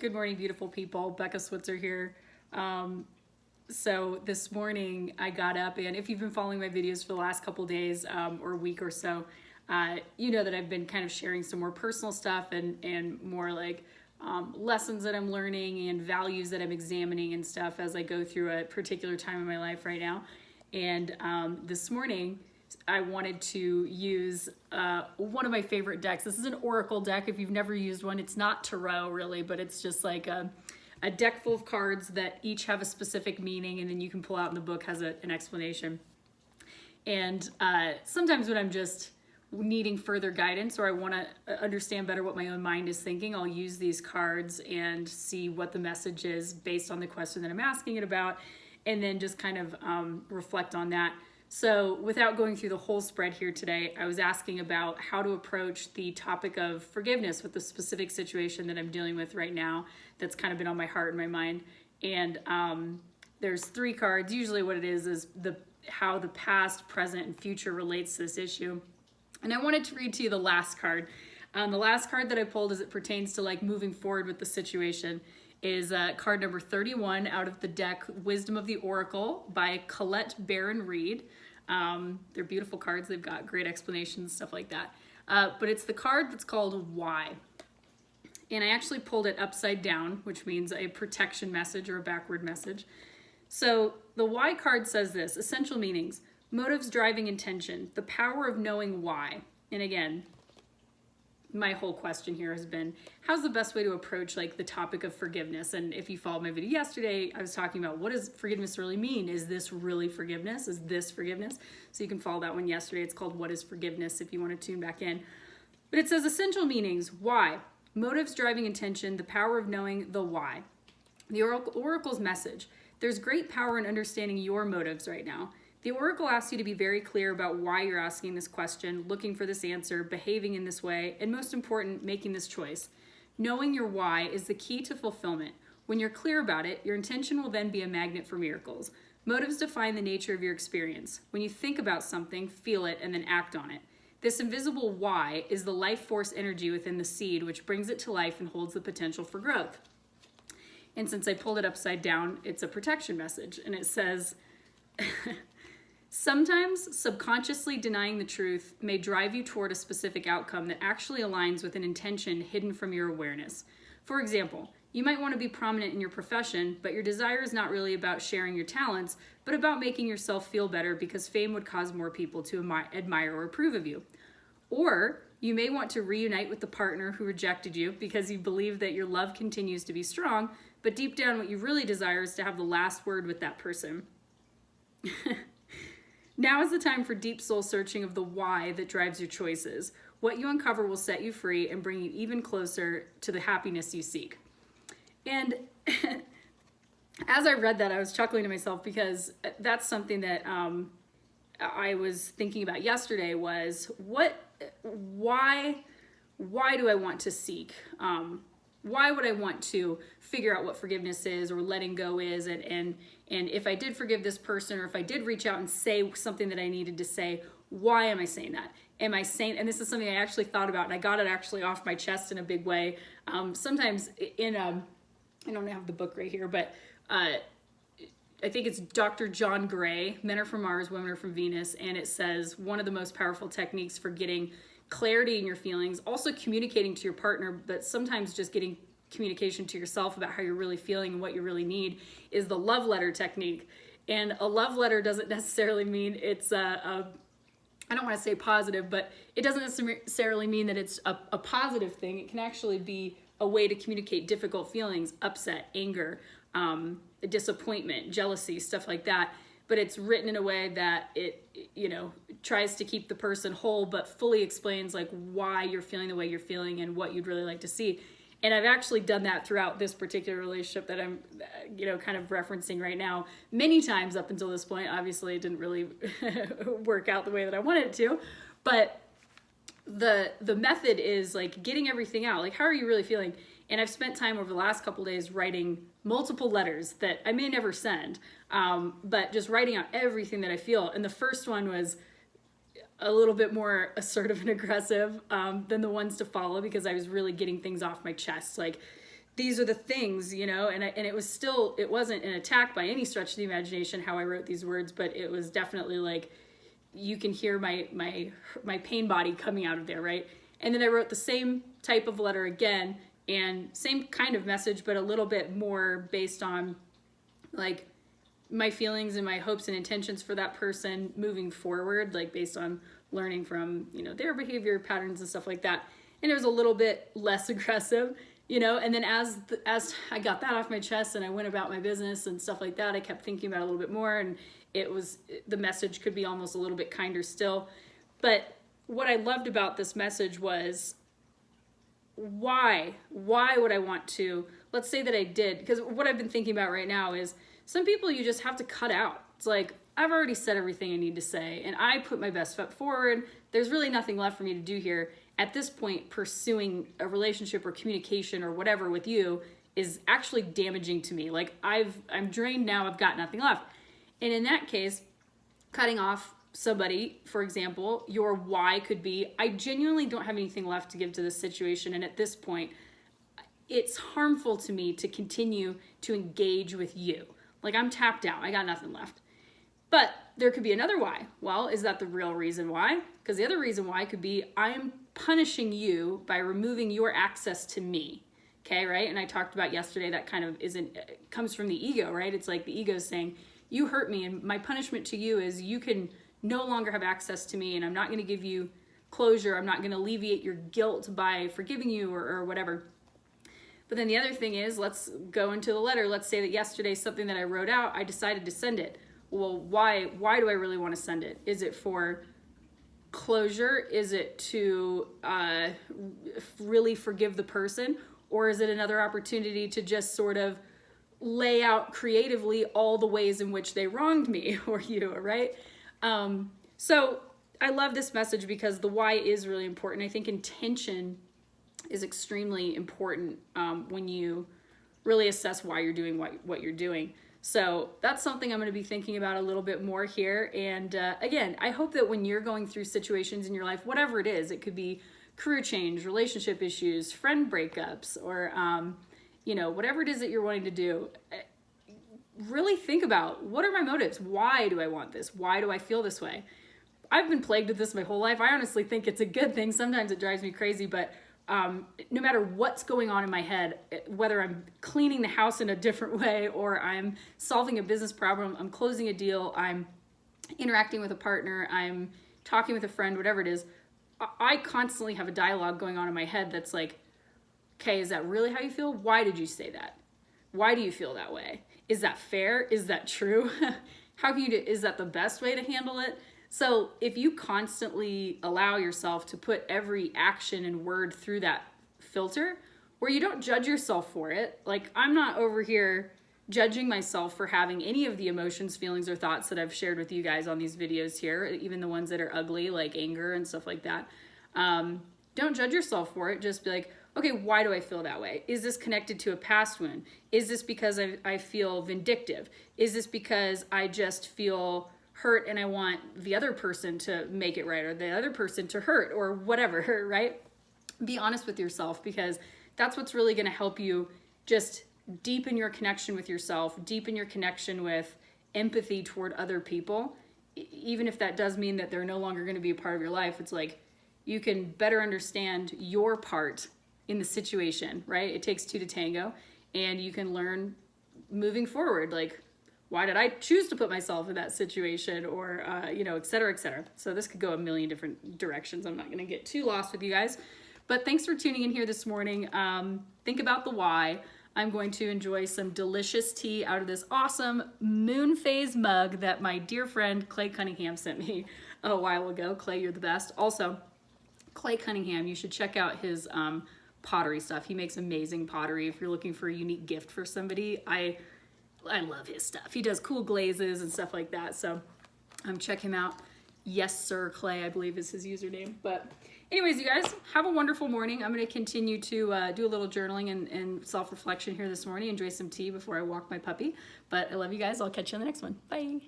Good morning, beautiful people. Becca Switzer here. So this morning I got up, and if you've been following my videos for the last couple days or week or so, you know that I've been kind of sharing some more personal stuff and more like lessons that I'm learning and values that I'm examining and stuff as I go through a particular time in my life right now. And this morning I wanted to use one of my favorite decks. This is an Oracle deck. If you've never used one, it's not Tarot really, but it's just like a deck full of cards that each have a specific meaning, and then you can pull out, and the book has an explanation. And sometimes when I'm just needing further guidance, or I want to understand better what my own mind is thinking, I'll use these cards and see what the message is based on the question that I'm asking it about, and then just kind of reflect on that. So without going through the whole spread here today, I was asking about how to approach the topic of forgiveness with the specific situation that I'm dealing with right now that's kind of been on my heart and my mind. And there's 3 cards. Usually what it is how the past, present, and future relates to this issue. And I wanted to read to you the last card. The last card that I pulled as it pertains to like moving forward with the situation is card number 31 out of the deck Wisdom of the Oracle by Colette Baron Reed. They're beautiful cards. They've got great explanations, stuff like that. But it's the card that's called Why. And I actually pulled it upside down, which means a protection message or a backward message. So the Why card says this: essential meanings, motives driving intention, the power of knowing why. And again, my whole question here has been, how's the best way to approach like the topic of forgiveness? And if you followed my video yesterday, I was talking about what does forgiveness really mean? Is this really forgiveness? Is this forgiveness? So you can follow that one yesterday. It's called What is Forgiveness if you want to tune back in. But it says essential meanings, why, motives driving intention, the power of knowing the why. The Oracle's message: there's great power in understanding your motives right now. The Oracle asks you to be very clear about why you're asking this question, looking for this answer, behaving in this way, and most important, making this choice. Knowing your why is the key to fulfillment. When you're clear about it, your intention will then be a magnet for miracles. Motives define the nature of your experience. When you think about something, feel it, and then act on it. This invisible why is the life force energy within the seed, which brings it to life and holds the potential for growth. And since I pulled it upside down, it's a protection message, and it says, sometimes subconsciously denying the truth may drive you toward a specific outcome that actually aligns with an intention hidden from your awareness. For example, you might want to be prominent in your profession, but your desire is not really about sharing your talents, but about making yourself feel better because fame would cause more people to admire or approve of you. Or you may want to reunite with the partner who rejected you because you believe that your love continues to be strong, but deep down what you really desire is to have the last word with that person. Now is the time for deep soul searching of the why that drives your choices. What you uncover will set you free and bring you even closer to the happiness you seek. And as I read that, I was chuckling to myself because that's something that I was thinking about yesterday was why do I want to seek? Why would I want to figure out what forgiveness is or letting go is? And if I did forgive this person, or if I did reach out and say something that I needed to say, why am I saying that? Am I saying, and this is something I actually thought about, and I got it actually off my chest in a big way. Sometimes I don't have the book right here, but I think it's Dr. John Gray, Men Are From Mars, Women Are From Venus, and it says one of the most powerful techniques for getting clarity in your feelings, also communicating to your partner, but sometimes just getting communication to yourself about how you're really feeling and what you really need, is the love letter technique. And a love letter doesn't necessarily mean it's I don't want to say positive, but it doesn't necessarily mean that it's a positive thing. It can actually be a way to communicate difficult feelings, upset, anger, disappointment, jealousy, stuff like that. But it's written in a way that it tries to keep the person whole, but fully explains like why you're feeling the way you're feeling and what you'd really like to see. And I've actually done that throughout this particular relationship that I'm, kind of referencing right now many times up until this point. Obviously, it didn't really work out the way that I wanted it to, but the method is like getting everything out. Like, how are you really feeling? And I've spent time over the last couple days writing multiple letters that I may never send, but just writing out everything that I feel. And the first one was a little bit more assertive and aggressive than the ones to follow, because I was really getting things off my chest, like these are the things, you know, and it was still, it wasn't an attack by any stretch of the imagination how I wrote these words, but it was definitely like, you can hear my pain body coming out of there, right? And then I wrote the same type of letter again, and same kind of message, but a little bit more based on like my feelings and my hopes and intentions for that person moving forward, like based on learning from, you know, their behavior patterns and stuff like that. And it was a little bit less aggressive, you know, and then as I got that off my chest and I went about my business and stuff like that, I kept thinking about it a little bit more, and the message could be almost a little bit kinder still. But what I loved about this message was, why would I want to, let's say that I did, because what I've been thinking about right now is some people you just have to cut out. It's like, I've already said everything I need to say, and I put my best foot forward. There's really nothing left for me to do here. At this point, pursuing a relationship or communication or whatever with you is actually damaging to me. Like I'm drained now, I've got nothing left. And in that case, cutting off somebody, for example, your why could be, I genuinely don't have anything left to give to this situation. And at this point, it's harmful to me to continue to engage with you. Like I'm tapped out, I got nothing left. But there could be another why. Well, is that the real reason why? Because the other reason why could be, I'm punishing you by removing your access to me. Okay, right? And I talked about yesterday that kind of comes from the ego, right? It's like the ego saying, you hurt me, and my punishment to you is you can no longer have access to me, and I'm not going to give you closure. I'm not going to alleviate your guilt by forgiving you or whatever. But then the other thing is, let's go into the letter. Let's say that yesterday, something that I wrote out, I decided to send it. Well, why do I really want to send it? Is it for closure? Is it to really forgive the person? Or is it another opportunity to just sort of lay out creatively all the ways in which they wronged me or you, right? So I love this message because the why is really important. I think intention is extremely important when you really assess why you're doing what you're doing. So that's something I'm going to be thinking about a little bit more here. And again, I hope that when you're going through situations in your life, whatever it is, it could be career change, relationship issues, friend breakups, or you know, whatever it is that you're wanting to do, really think about, what are my motives? Why do I want this? Why do I feel this way? I've been plagued with this my whole life. I honestly think it's a good thing. Sometimes it drives me crazy, but no matter what's going on in my head, whether I'm cleaning the house in a different way, or I'm solving a business problem, I'm closing a deal, I'm interacting with a partner, I'm talking with a friend, whatever it is, I constantly have a dialogue going on in my head that's like, okay, is that really how you feel? Why did you say that? Why do you feel that way? Is that fair? Is that true? How can you do, is that the best way to handle it? So if you constantly allow yourself to put every action and word through that filter, where you don't judge yourself for it, like I'm not over here judging myself for having any of the emotions, feelings, or thoughts that I've shared with you guys on these videos here, even the ones that are ugly, like anger and stuff like that. Don't judge yourself for it. Just be like, okay, why do I feel that way? Is this connected to a past wound? Is this because I feel vindictive? Is this because I just feel hurt and I want the other person to make it right, or the other person to hurt, or whatever, right? Be honest with yourself, because that's what's really going to help you just deepen your connection with yourself, deepen your connection with empathy toward other people. Even if that does mean that they're no longer going to be a part of your life, it's like you can better understand your part in the situation, right? It takes two to tango, and you can learn moving forward, like, why did I choose to put myself in that situation, or, you know, et cetera, et cetera. So this could go a million different directions. I'm not going to get too lost with you guys, but thanks for tuning in here this morning. Think about the why. I'm going to enjoy some delicious tea out of this awesome moon phase mug that my dear friend Clay Cunningham sent me a while ago. Clay, you're the best. Also, Clay Cunningham, you should check out his pottery stuff. He makes amazing pottery. If you're looking for a unique gift for somebody, I love his stuff. He does cool glazes and stuff like that. So check him out. Yes, Sir Clay, I believe is his username. But anyways, you guys, have a wonderful morning. I'm going to continue to do a little journaling and self-reflection here this morning. Enjoy some tea before I walk my puppy. But I love you guys. I'll catch you on the next one. Bye.